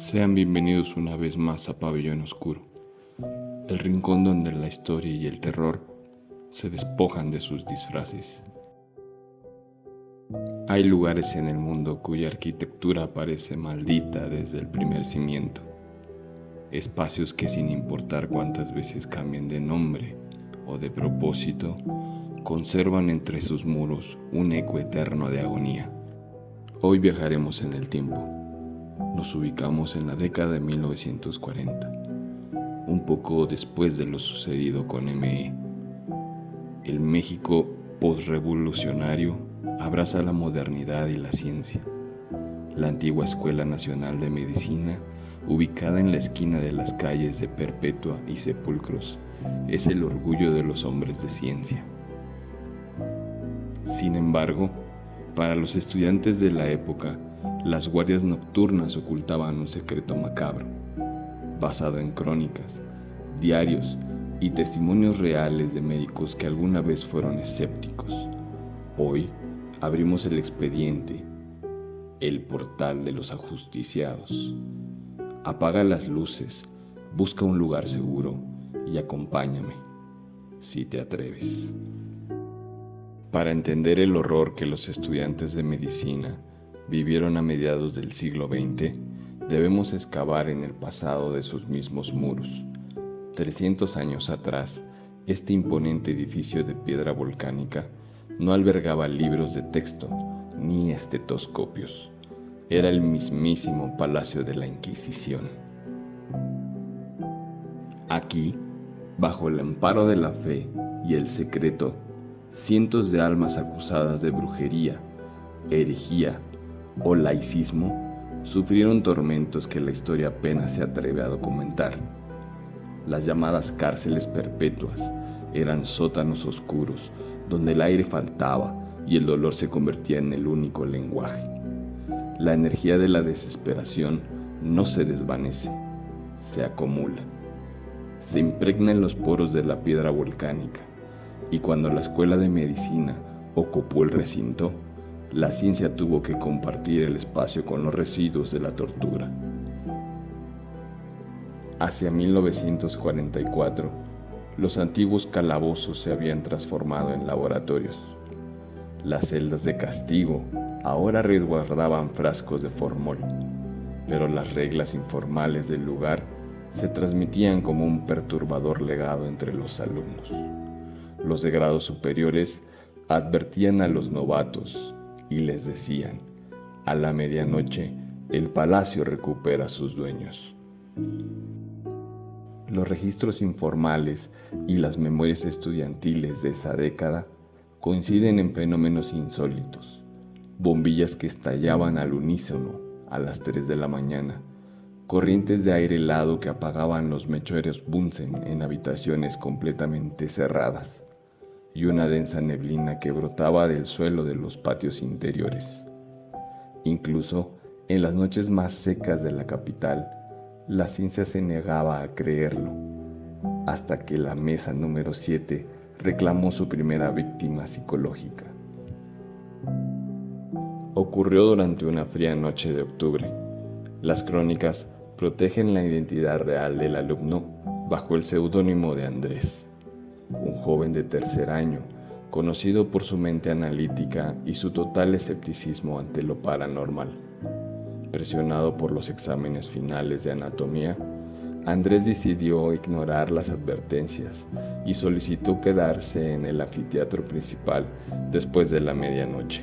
Sean bienvenidos una vez más a Pabellón Oscuro, el rincón donde la historia y el terror se despojan de sus disfraces. Hay lugares en el mundo cuya arquitectura parece maldita desde el primer cimiento. Espacios que, sin importar cuántas veces cambien de nombre o de propósito, conservan entre sus muros un eco eterno de agonía. Hoy viajaremos en el tiempo. Nos ubicamos en la década de 1940, un poco después de lo sucedido con M.E. El México posrevolucionario abraza la modernidad y la ciencia. La antigua Escuela Nacional de Medicina, ubicada en la esquina de las calles de Perpetua y Sepulcros, es el orgullo de los hombres de ciencia. Sin embargo, para los estudiantes de la época, las guardias nocturnas ocultaban un secreto macabro, basado en crónicas, diarios y testimonios reales de médicos que alguna vez fueron escépticos. Hoy abrimos el expediente, el portal de los ajusticiados. Apaga las luces, busca un lugar seguro y acompáñame, si te atreves. Para entender el horror que los estudiantes de medicina vivieron a mediados del siglo XX, debemos excavar en el pasado de sus mismos muros. 300 años atrás, este imponente edificio de piedra volcánica no albergaba libros de texto ni estetoscopios. Era el mismísimo Palacio de la Inquisición. Aquí, bajo el amparo de la fe y el secreto, cientos de almas acusadas de brujería, herejía o laicismo sufrieron tormentos que la historia apenas se atreve a documentar. Las llamadas cárceles perpetuas eran sótanos oscuros donde el aire faltaba y el dolor se convertía en el único lenguaje. La energía de la desesperación no se desvanece, se acumula. Se impregna en los poros de la piedra volcánica, y cuando la Escuela de Medicina ocupó el recinto, la ciencia tuvo que compartir el espacio con los residuos de la tortura. Hacia 1944, los antiguos calabozos se habían transformado en laboratorios. Las celdas de castigo ahora resguardaban frascos de formol, pero las reglas informales del lugar se transmitían como un perturbador legado entre los alumnos. Los de grados superiores advertían a los novatos y les decían: a la medianoche el palacio recupera a sus dueños. Los registros informales y las memorias estudiantiles de esa década coinciden en fenómenos insólitos: bombillas que estallaban al unísono a las 3 de la mañana, corrientes de aire helado que apagaban los mechoneros Bunsen en habitaciones completamente cerradas, y una densa neblina que brotaba del suelo de los patios interiores. Incluso en las noches más secas de la capital, la ciencia se negaba a creerlo, hasta que la mesa número 7 reclamó su primera víctima psicológica. Ocurrió durante una fría noche de octubre. Las crónicas protegen la identidad real del alumno bajo el seudónimo de Andrés, un joven de tercer año, conocido por su mente analítica y su total escepticismo ante lo paranormal. Presionado por los exámenes finales de anatomía, Andrés decidió ignorar las advertencias y solicitó quedarse en el anfiteatro principal después de la medianoche.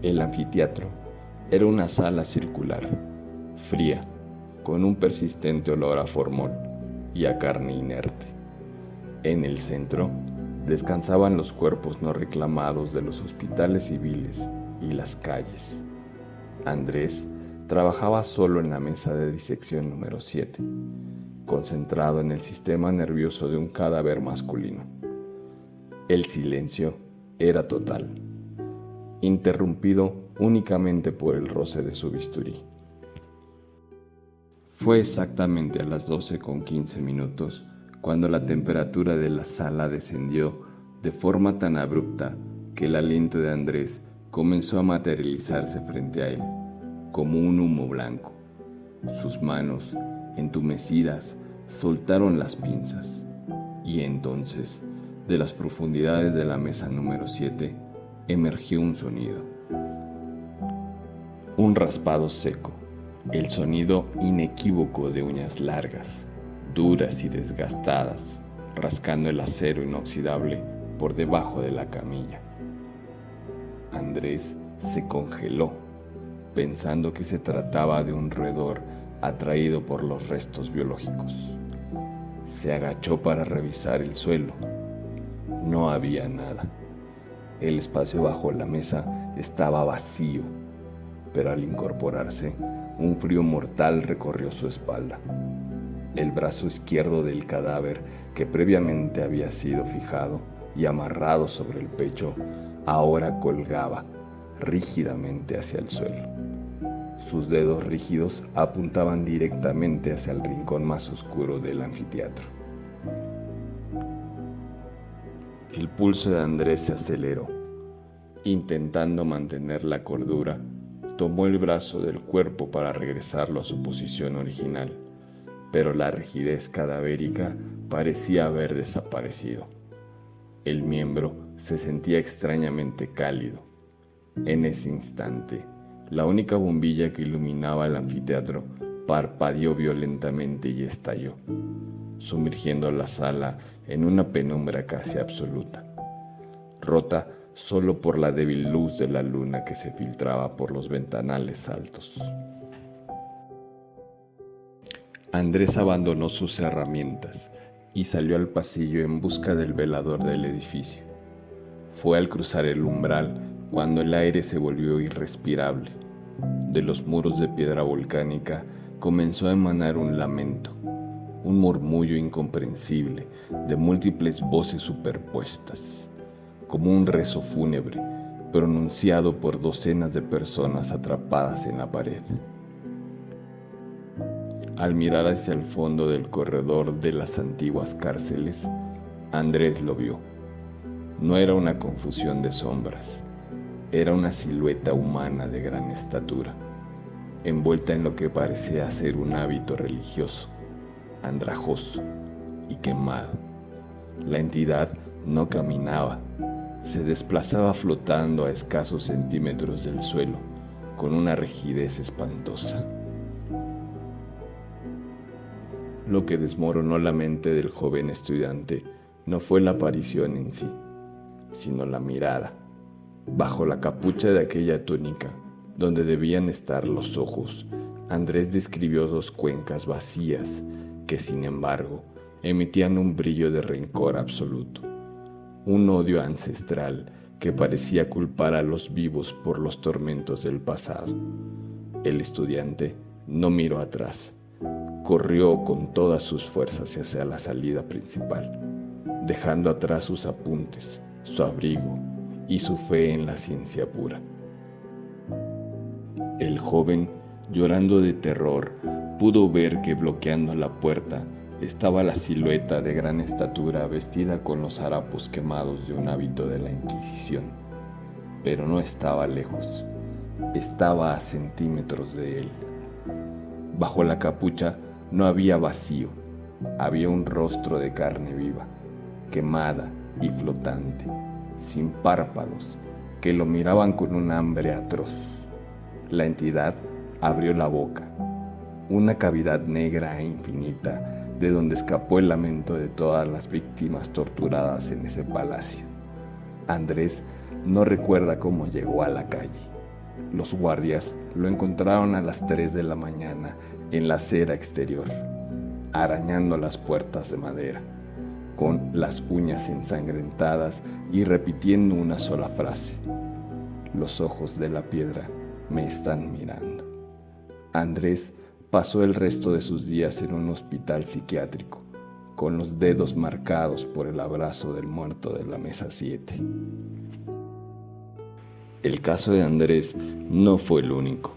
El anfiteatro era una sala circular, fría, con un persistente olor a formol y a carne inerte. En el centro descansaban los cuerpos no reclamados de los hospitales civiles y las calles. Andrés trabajaba solo en la mesa de disección número 7, concentrado en el sistema nervioso de un cadáver masculino. El silencio era total, interrumpido únicamente por el roce de su bisturí. Fue exactamente a las 12:15 cuando la temperatura de la sala descendió de forma tan abrupta que el aliento de Andrés comenzó a materializarse frente a él. como un humo blanco. Sus manos, entumecidas, soltaron las pinzas, y entonces, de las profundidades de la mesa número 7, emergió un sonido. Un raspado seco, el sonido inequívoco de uñas largas, duras y desgastadas, rascando el acero inoxidable por debajo de la camilla. Andrés se congeló, pensando que se trataba de un roedor atraído por los restos biológicos. Se agachó para revisar el suelo. No había nada. El espacio bajo la mesa estaba vacío, pero al incorporarse, un frío mortal recorrió su espalda. El brazo izquierdo del cadáver, que previamente había sido fijado y amarrado sobre el pecho, ahora colgaba rígidamente hacia el suelo. Sus dedos rígidos apuntaban directamente hacia el rincón más oscuro del anfiteatro. El pulso de Andrés se aceleró. Intentando mantener la cordura, tomó el brazo del cuerpo para regresarlo a su posición original, pero la rigidez cadavérica parecía haber desaparecido. El miembro se sentía extrañamente cálido. En ese instante, la única bombilla que iluminaba el anfiteatro parpadeó violentamente y estalló, sumergiendo la sala en una penumbra casi absoluta, rota solo por la débil luz de la luna que se filtraba por los ventanales altos. Andrés abandonó sus herramientas y salió al pasillo en busca del velador del edificio. Fue al cruzar el umbral cuando el aire se volvió irrespirable. De los muros de piedra volcánica comenzó a emanar un lamento, un murmullo incomprensible de múltiples voces superpuestas, como un rezo fúnebre pronunciado por docenas de personas atrapadas en la pared. Al mirar hacia el fondo del corredor de las antiguas cárceles, Andrés lo vio. No era una confusión de sombras, era una silueta humana de gran estatura, envuelta en lo que parecía ser un hábito religioso, andrajoso y quemado. La entidad no caminaba, se desplazaba flotando a escasos centímetros del suelo, con una rigidez espantosa. Lo que desmoronó la mente del joven estudiante no fue la aparición en sí, sino la mirada. Bajo la capucha de aquella túnica, donde debían estar los ojos, Andrés describió dos cuencas vacías que, sin embargo, emitían un brillo de rencor absoluto, un odio ancestral que parecía culpar a los vivos por los tormentos del pasado. El estudiante no miró atrás. Corrió con todas sus fuerzas hacia la salida principal, dejando atrás sus apuntes, su abrigo y su fe en la ciencia pura. El joven, llorando de terror, pudo ver que bloqueando la puerta estaba la silueta de gran estatura vestida con los harapos quemados de un hábito de la Inquisición. Pero no estaba lejos, estaba a centímetros de él. Bajo la capucha no había vacío, había un rostro de carne viva, quemada y flotante, sin párpados, que lo miraban con un hambre atroz. La entidad abrió la boca, una cavidad negra e infinita, de donde escapó el lamento de todas las víctimas torturadas en ese palacio. Andrés no recuerda cómo llegó a la calle. Los guardias lo encontraron a las 3 de la mañana en la acera exterior, arañando las puertas de madera, con las uñas ensangrentadas y repitiendo una sola frase: los ojos de la piedra me están mirando. Andrés pasó el resto de sus días en un hospital psiquiátrico, con los dedos marcados por el abrazo del muerto de la mesa 7. El caso de Andrés no fue el único.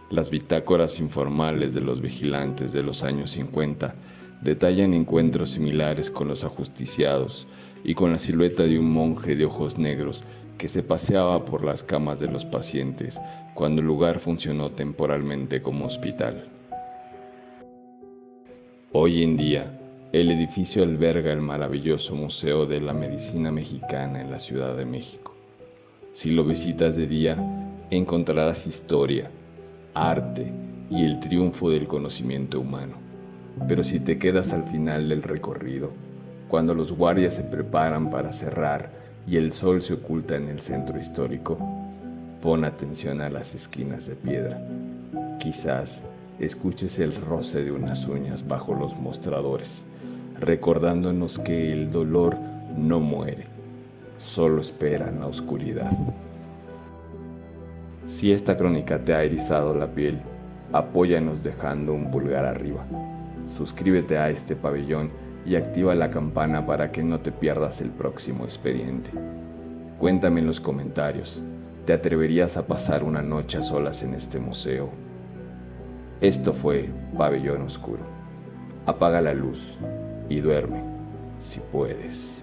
Las bitácoras informales de los vigilantes de los años 50 detallan encuentros similares con los ajusticiados y con la silueta de un monje de ojos negros que se paseaba por las camas de los pacientes cuando el lugar funcionó temporalmente como hospital. Hoy en día, el edificio alberga el maravilloso Museo de la Medicina Mexicana en la Ciudad de México. Si lo visitas de día, encontrarás historia, arte y el triunfo del conocimiento humano. Pero si te quedas al final del recorrido, cuando los guardias se preparan para cerrar y el sol se oculta en el centro histórico, pon atención a las esquinas de piedra. Quizás escuches el roce de unas uñas bajo los mostradores, recordándonos que el dolor no muere, solo espera en la oscuridad. Si esta crónica te ha erizado la piel, apóyanos dejando un pulgar arriba. Suscríbete a este pabellón y activa la campana para que no te pierdas el próximo expediente. Cuéntame en los comentarios, ¿te atreverías a pasar una noche a solas en este museo? Esto fue Pabellón Oscuro. Apaga la luz y duerme, si puedes.